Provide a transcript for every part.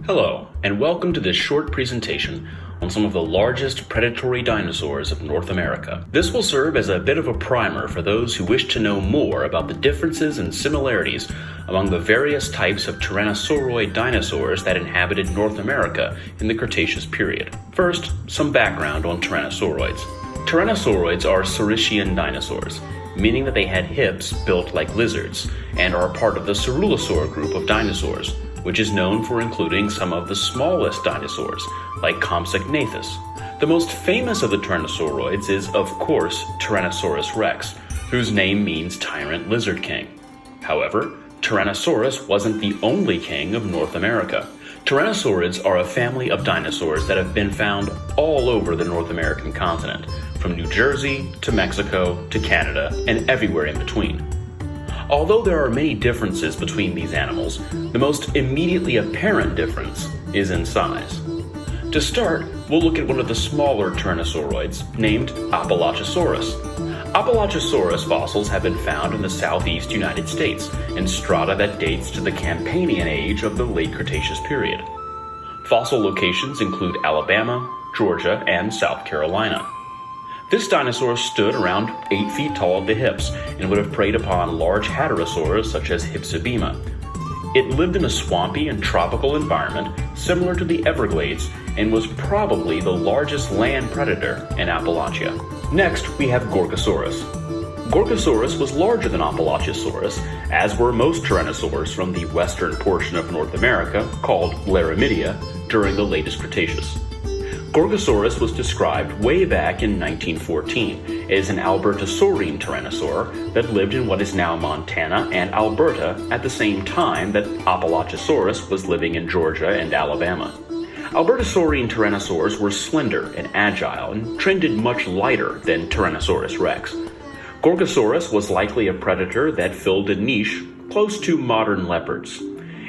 Hello, and welcome to this short presentation on some of the largest predatory dinosaurs of North America. This will serve as a bit of a primer for those who wish to know more about the differences and similarities among the various types of Tyrannosauroid dinosaurs that inhabited North America in the Cretaceous period. First, some background on Tyrannosauroids. Tyrannosauroids are Saurischian dinosaurs, meaning that they had hips built like lizards, and are part of the Cerulosaur group of dinosaurs, which is known for including some of the smallest dinosaurs, like Compsognathus. The most famous of the Tyrannosauroids is, of course, Tyrannosaurus Rex, whose name means tyrant lizard king. However, Tyrannosaurus wasn't the only king of North America. Tyrannosaurids are a family of dinosaurs that have been found all over the North American continent, from New Jersey to Mexico to Canada and everywhere in between. Although there are many differences between these animals, the most immediately apparent difference is in size. To start, we'll look at one of the smaller Tyrannosauroids, named Apalachosaurus. Apalachosaurus fossils have been found in the southeast United States in strata that dates to the Campanian age of the late Cretaceous period. Fossil locations include Alabama, Georgia, and South Carolina. This dinosaur stood around 8 feet tall at the hips and would have preyed upon large hadrosaurs such as Hypsibema. It lived in a swampy and tropical environment similar to the Everglades and was probably the largest land predator in Appalachia. Next, we have Gorgosaurus. Gorgosaurus was larger than Apalachosaurus, as were most tyrannosaurs from the western portion of North America, called Laramidia, during the latest Cretaceous. Gorgosaurus was described way back in 1914 as an Albertosaurine tyrannosaur that lived in what is now Montana and Alberta at the same time that Apalachosaurus was living in Georgia and Alabama. Albertosaurine tyrannosaurs were slender and agile and trended much lighter than Tyrannosaurus Rex. Gorgosaurus was likely a predator that filled a niche close to modern leopards.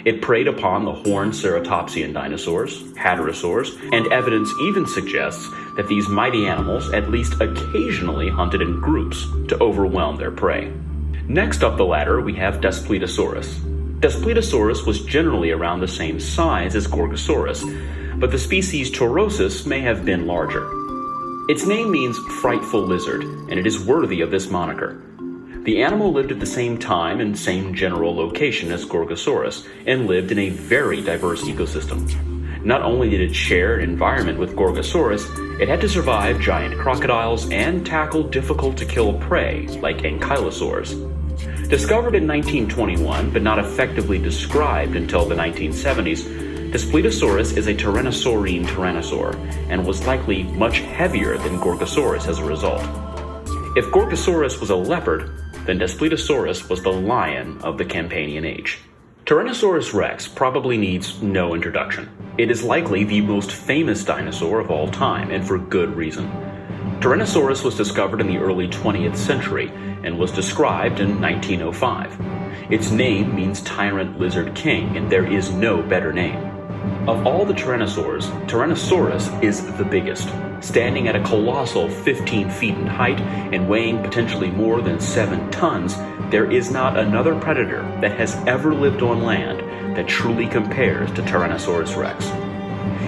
It preyed upon the horned ceratopsian dinosaurs, hadrosaurs, and evidence even suggests that these mighty animals at least occasionally hunted in groups to overwhelm their prey. Next up the ladder, we have Daspletosaurus. Daspletosaurus was generally around the same size as Gorgosaurus, but the species Taurosus may have been larger. Its name means frightful lizard, and it is worthy of this moniker. The animal lived at the same time and same general location as Gorgosaurus, and lived in a very diverse ecosystem. Not only did it share an environment with Gorgosaurus, it had to survive giant crocodiles and tackle difficult-to-kill prey like ankylosaurs. Discovered in 1921, but not effectively described until the 1970s, Daspletosaurus is a Tyrannosaurine tyrannosaur, and was likely much heavier than Gorgosaurus as a result. If Gorgosaurus was a leopard, then Daspletosaurus was the lion of the Campanian age. Tyrannosaurus Rex probably needs no introduction. It is likely the most famous dinosaur of all time, and for good reason. Tyrannosaurus was discovered in the early 20th century and was described in 1905. Its name means tyrant lizard king, and there is no better name. Of all the tyrannosaurs, Tyrannosaurus is the biggest, standing at a colossal 15 feet in height and weighing potentially more than 7 tons. There is not another predator that has ever lived on land that truly compares to Tyrannosaurus Rex.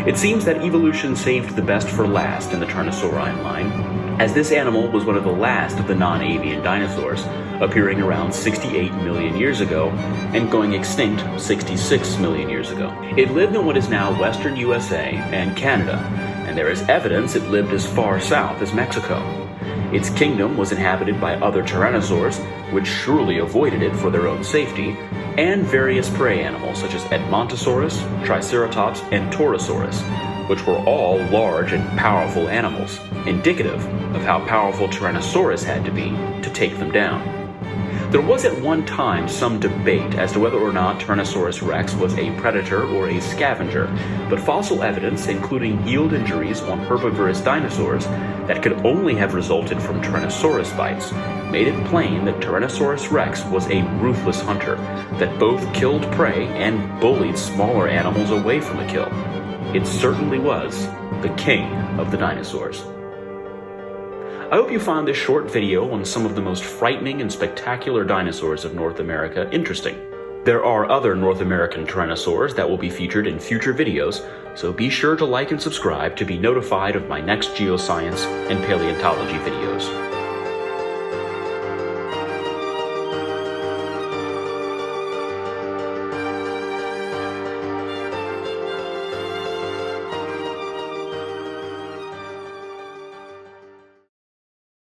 It seems that evolution saved the best for last in the Tyrannosaurine line, as this animal was one of the last of the non-avian dinosaurs, appearing around 68 million years ago and going extinct 66 million years ago. It lived in what is now western USA and Canada, and there is evidence it lived as far south as Mexico. Its kingdom was inhabited by other tyrannosaurs, which surely avoided it for their own safety, and various prey animals such as Edmontosaurus, Triceratops, and Torosaurus, which were all large and powerful animals, indicative of how powerful Tyrannosaurus had to be to take them down. There was at one time some debate as to whether or not Tyrannosaurus Rex was a predator or a scavenger, but fossil evidence, including yield injuries on herbivorous dinosaurs that could only have resulted from Tyrannosaurus bites, made it plain that Tyrannosaurus Rex was a ruthless hunter that both killed prey and bullied smaller animals away from the kill. It certainly was the king of the dinosaurs. I hope you found this short video on some of the most frightening and spectacular dinosaurs of North America interesting. There are other North American tyrannosaurs that will be featured in future videos, so be sure to like and subscribe to be notified of my next geoscience and paleontology videos.